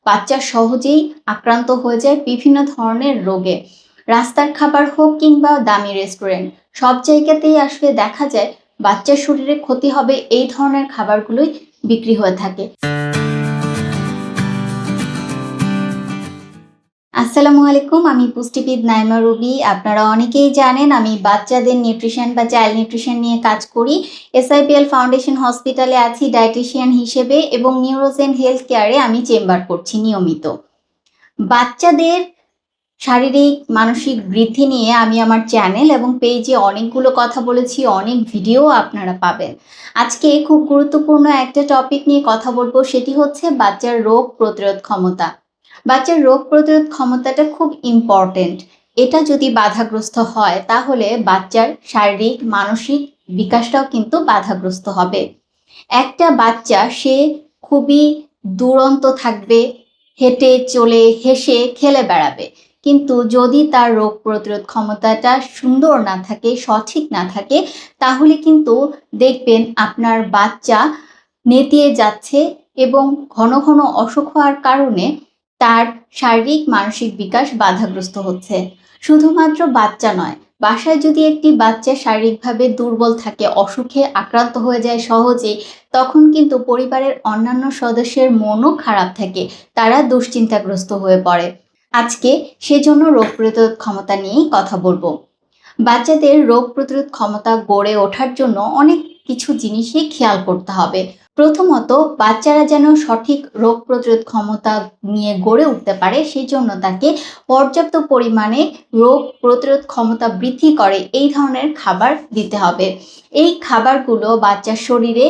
বাচ্চা সহজেই আক্রান্ত হয়ে যায় বিভিন্ন ধরনের রোগে। রাস্তার খাবার হোক কিংবা দামি রেস্টুরেন্ট, সব জায়গাতেই আসলে দেখা যায় বাচ্চার শরীরে ক্ষতি হবে এই ধরনের খাবারগুলোই বিক্রি হয়ে থাকে। আসসালামু আলাইকুম, আমি পুষ্টিবিদ নাইমা রুবি। আপনারা অনেকেই জানেন আমি বাচ্চাদের নিউট্রিশন বা চাইল্ড নিউট্রিশন নিয়ে কাজ করি। SIPL ফাউন্ডেশন হসপিটালে আছি ডায়েটিশিয়ান হিসেবে এবং নিউরোজেন হেলথ কেয়ারে আমি চেম্বার করছি নিয়মিত। বাচ্চাদের শারীরিক মানসিক বৃদ্ধি নিয়ে আমি আমার চ্যানেল এবং পেজে অনেকগুলো কথা বলেছি, অনেক ভিডিও আপনারা পাবেন। আজকে খুব গুরুত্বপূর্ণ একটা টপিক নিয়ে কথা বলবো, সেটি হচ্ছে বাচ্চার রোগ প্রতিরোধ ক্ষমতা। বাচ্চার রোগ প্রতিরোধ ক্ষমতাটা খুব ইম্পর্টেন্ট। এটা যদি বাধাগ্রস্ত হয় তাহলে বাচ্চার শারীরিক মানসিক বিকাশটাও কিন্তু বাধাগ্রস্ত হবে। একটা বাচ্চা সে খুবই দুরন্ত থাকবে, হেঁটে চলে হেসে খেলে বেড়াবে, কিন্তু যদি তার রোগ প্রতিরোধ ক্ষমতাটা সুন্দর না থাকে, সঠিক না থাকে, তাহলে কিন্তু দেখবেন আপনার বাচ্চা নেতিয়ে যাচ্ছে এবং ঘন ঘন অসুখ হওয়ার কারণে তার শারীরিক মানসিক বিকাশ বাধাগ্রস্ত হচ্ছে। শুধুমাত্র বাচ্চা নয়, বাসায় যদি একটি বাচ্চা শারীরিকভাবে দুর্বল থাকে, অসুখে আক্রান্ত হয়ে যায় সহজেই, তখন কিন্তু পরিবারের অন্যান্য সদস্যের মনও খারাপ থাকে, তারা দুশ্চিন্তাগ্রস্ত হয়ে পড়ে। আজকে সেজন্য রোগ প্রতিরোধ ক্ষমতা নিয়েই কথা বলবো। বাচ্চাদের রোগ প্রতিরোধ ক্ষমতা গড়ে ওঠার জন্য অনেক কিছু জিনিসই খেয়াল করতে হবে। প্রথমত, বাচ্চারা যেন সঠিক রোগ প্রতিরোধ ক্ষমতা নিয়ে গড়ে উঠতে পারে, সেই জন্য তাকে পর্যাপ্ত পরিমাণে রোগ প্রতিরোধ ক্ষমতা বৃদ্ধি করে এই ধরনের খাবার দিতে হবে। এই খাবারগুলো বাচ্চার শরীরে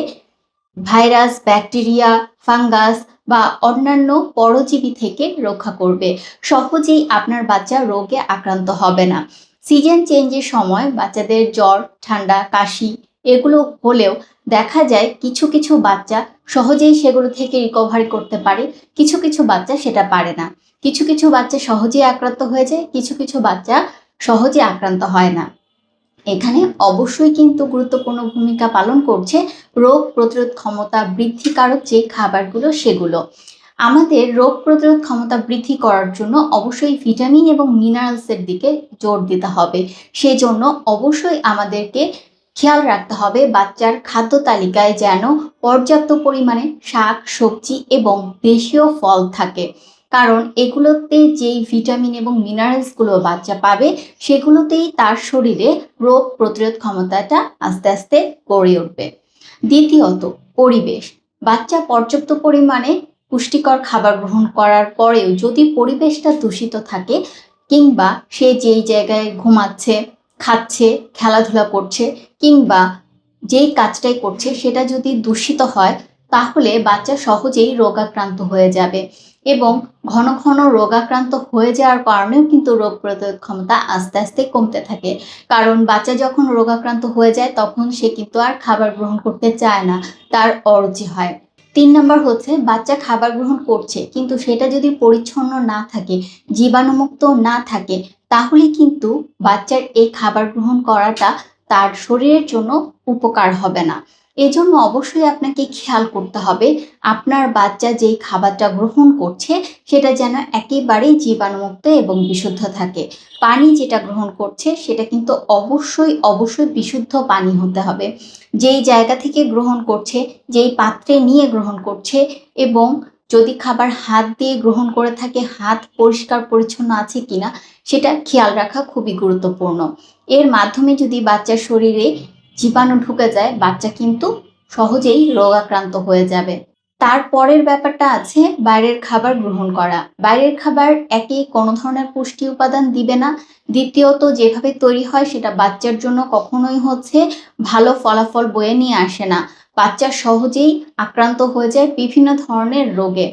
ভাইরাস, ব্যাকটেরিয়া, ফাঙ্গাস বা অন্যান্য পরজীবী থেকে রক্ষা করবে। সহজেই আপনার বাচ্চা রোগে আক্রান্ত হবে না। সিজন চেঞ্জের সময় বাচ্চাদের জ্বর, ঠান্ডা, কাশি এগুলো হলেও দেখা যায় কিছু কিছু বাচ্চা সহজেই সেগুলো থেকে রিকভারি করতে পারে, কিছু কিছু বাচ্চা সেটা পারে না। কিছু কিছু বাচ্চা সহজেই আক্রান্ত হয়ে যায়, কিছু কিছু বাচ্চা সহজে আক্রান্ত হয় না। এখানে অবশ্যই কিন্তু গুরুত্বপূর্ণ ভূমিকা পালন করছে রোগ প্রতিরোধ ক্ষমতা বৃদ্ধিকারক যে খাবারগুলো সেগুলো। আমাদের রোগ প্রতিরোধ ক্ষমতা বৃদ্ধি করার জন্য অবশ্যই ভিটামিন এবং মিনারেলসের দিকে জোর দিতে হবে। সেজন্য অবশ্যই আমাদেরকে খেয়াল রাখতে হবে বাচ্চার খাদ্য তালিকায় যেন পর্যাপ্ত পরিমাণে শাক, সবজি এবং দেশীয় ফল থাকে, কারণ এগুলোতে যেই ভিটামিন এবং মিনারেলসগুলো বাচ্চা পাবে সেগুলোতেই তার শরীরে রোগ প্রতিরোধ ক্ষমতাটা আস্তে আস্তে গড়ে উঠবে। দ্বিতীয়ত, পরিবেশ। বাচ্চা পর্যাপ্ত পরিমাণে পুষ্টিকর খাবার গ্রহণ করার পরেও যদি পরিবেশটা দূষিত থাকে, কিংবা সে যেই জায়গায় ঘুমাচ্ছে, খাচ্ছে, খেলাধুলা করছে কিংবা যেই কাজটাই করছে সেটা যদি দূষিত হয়, তাহলে বাচ্চা সহজেই রোগাক্রান্ত হয়ে যাবে এবং ঘন ঘন রোগাক্রান্ত হয়ে যাওয়ার কারণেও কিন্তু রোগ প্রতিরোধ ক্ষমতা আস্তে আস্তে কমতে থাকে। কারণ বাচ্চা যখন রোগাক্রান্ত হয়ে যায় তখন সে কিন্তু আর খাবার গ্রহণ করতে চায় না, তার অরুচি হয়। 3 নম্বর হচ্ছে, বাচ্চা খাবার গ্রহণ করছে কিন্তু সেটা যদি পরিচ্ছন্ন না থাকে, জীবাণুমুক্ত না থাকে, তাহলে কিন্তু বাচ্চার এই খাবার গ্রহণ করাটা তার শরীরের জন্য উপকার হবে না। এজন্য অবশ্যই আপনাকে খেয়াল করতে হবে আপনার বাচ্চা যেই খাবারটা গ্রহণ করছে সেটা যেন একেবারেই জীবাণুমুক্ত এবং বিশুদ্ধ থাকে। পানি যেটা গ্রহণ করছে সেটা কিন্তু অবশ্যই অবশ্যই বিশুদ্ধ পানি হতে হবে। যেই জায়গা থেকে গ্রহণ করছে, যেই পাত্রে নিয়ে গ্রহণ করছে, এবং যদি খাবার হাত দিয়ে গ্রহণ করে থাকে, হাত পরিষ্কার পরিচ্ছন্ন আছে কিনা সেটা খেয়াল রাখা খুবই গুরুত্বপূর্ণ। এর মাধ্যমে যদি বাচ্চার শরীরে জীবাণু ঢুকে যায়, বাচ্চা কিন্তু সহজেই রোগাক্রান্ত হয়ে যাবে। তারপরের ব্যাপারটা আছে বাইরের খাবার গ্রহণ করা। বাইরের খাবার একে কোনো ধরনের পুষ্টি উপাদান দিবে না, দ্বিতীয়ত যেভাবে তৈরি হয় সেটা বাচ্চার জন্য কখনোই হচ্ছে ভালো ফলাফল বয়ে নিয়ে আসে না। বাচ্চা সহজেই আক্রান্ত হয়ে যায় বিভিন্ন ধরনের রোগে।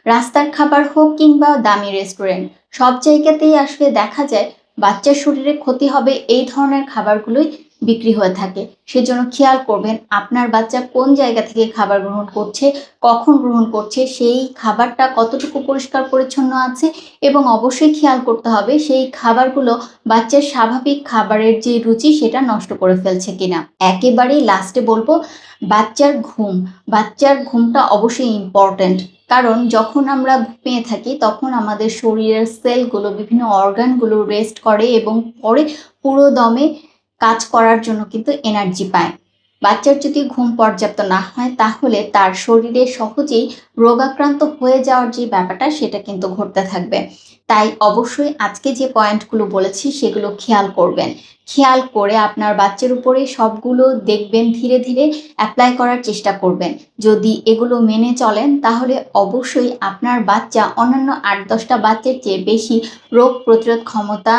রাস্তার খাবার হোক কিংবা দামি রেস্টুরেন্ট, সব জায়গাতেই আসলে দেখা যায় বাচ্চার শরীরে ক্ষতি হবে এই ধরনের খাবারগুলোই বিক্রি হয়ে থাকে। সেজন্য খেয়াল করবেন আপনার বাচ্চা কোন জায়গা থেকে খাবার গ্রহণ করছে, কখন গ্রহণ করছে, সেই খাবারটা কতটুকু পরিষ্কার পরিচ্ছন্ন আছে এবং অবশ্যই খেয়াল করতে হবে সেই খাবারগুলো বাচ্চার স্বাভাবিক খাবারের যে রুচি সেটা নষ্ট করে ফেলছে কিনা। একেবারেই লাস্টে বলবো বাচ্চার ঘুমটা অবশ্যই ইম্পর্ট্যান্ট। কারণ যখন আমরা ঘুমিয়ে থাকি তখন আমাদের শরীরের সেলগুলো, বিভিন্ন অর্গানগুলো রেস্ট করে এবং পরে পুরো দমে কাজ করার জন্য কিন্তু এনার্জি পায়। বাচ্চার যদি ঘুম পর্যাপ্ত না হয় তাহলে তার শরীরে সহজেই রোগাক্রান্ত হয়ে যাওয়ার যে ব্যাপারটা সেটা কিন্তু ঘটতে থাকবে। তাই অবশ্যই আজকে যে পয়েন্টগুলো বলেছি সেগুলো খেয়াল করবেন। খেয়াল করে আপনার বাচ্চার উপরে সবগুলো দেখবেন, ধীরে ধীরে অ্যাপ্লাই করার চেষ্টা করবেন। যদি এগুলো মেনে চলেন তাহলে অবশ্যই আপনার বাচ্চা অন্যান্য ৮-১০টা বাচ্চার চেয়ে বেশি রোগ প্রতিরোধ ক্ষমতা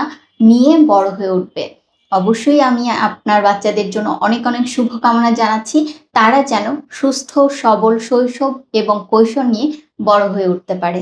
নিয়ে বড় হয়ে উঠবে। অবশ্যই আমি আপনার বাচ্চাদের জন্য অনেক অনেক শুভকামনা জানাচ্ছি। তারা যেন সুস্থ, সবল শৈশব এবং কৈশোর নিয়ে বড় হয়ে উঠতে পারে।